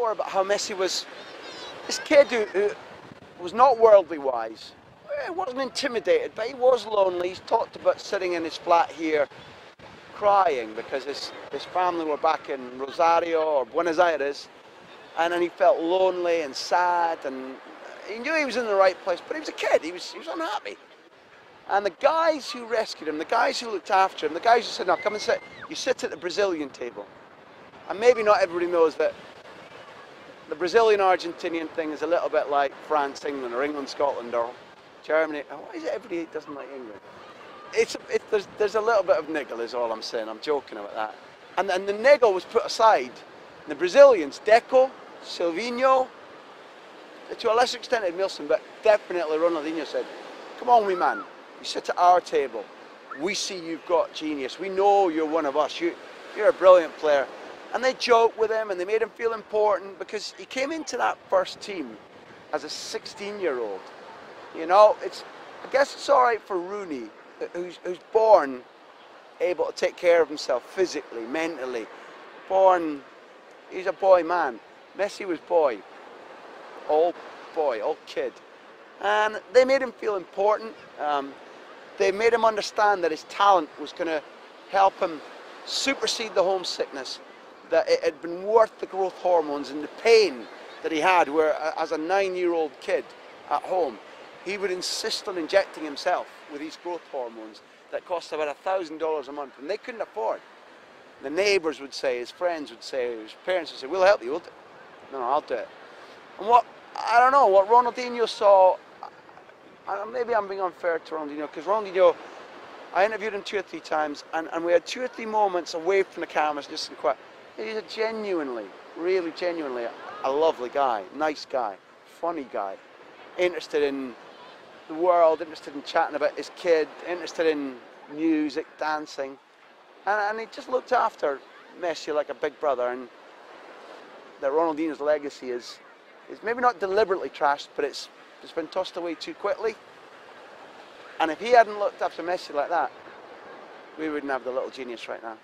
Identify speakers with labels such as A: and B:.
A: before about how Messi was this kid who was not worldly wise. He wasn't intimidated, but he was lonely. He's talked about sitting in his flat here crying because his family were back in Rosario or Buenos Aires, and then he felt lonely and sad, and he knew he was in the right place, but he was a kid, he was unhappy. And the guys who rescued him, the guys who looked after him, the guys who said, no, come and sit, you sit at the Brazilian table. And maybe not everybody knows that the Brazilian-Argentinian thing is a little bit like France-England or England-Scotland or Germany. Why is it everybody doesn't like England? There's a little bit of niggle is all I'm saying. I'm joking about that. And the niggle was put aside. And the Brazilians, Deco, Silvinho, to a lesser extent Edmilson, but definitely Ronaldinho said, come on, wee man, you sit at our table. We see you've got genius. We know you're one of us. You're a brilliant player. And they joked with him and they made him feel important because he came into that first team as a 16-year-old. You know, I guess it's all right for Rooney, who's born able to take care of himself physically, mentally. He's a boy man. Messi was boy, all kid. And they made him feel important. They made him understand that his talent was going to help him supersede the homesickness, that it had been worth the growth hormones and the pain that he had, where as a 9-year-old kid at home, he would insist on injecting himself with these growth hormones that cost about $1,000 a month, and they couldn't afford. The neighbours would say, his friends would say, his parents would say, we'll help you, we'll do it. No, I'll do it. And I don't know, what Ronaldinho saw, maybe I'm being unfair to Ronaldinho, because Ronaldinho, I interviewed him 2 or 3 times, and we had 2 or 3 moments away from the cameras, just in quiet. He's a genuinely, really genuinely a lovely guy, nice guy, funny guy, interested in the world, interested in chatting about his kid, interested in music, dancing, and he just looked after Messi like a big brother. And that Ronaldinho's legacy is maybe not deliberately trashed, but it's been tossed away too quickly. And if he hadn't looked after Messi like that, we wouldn't have the little genius right now.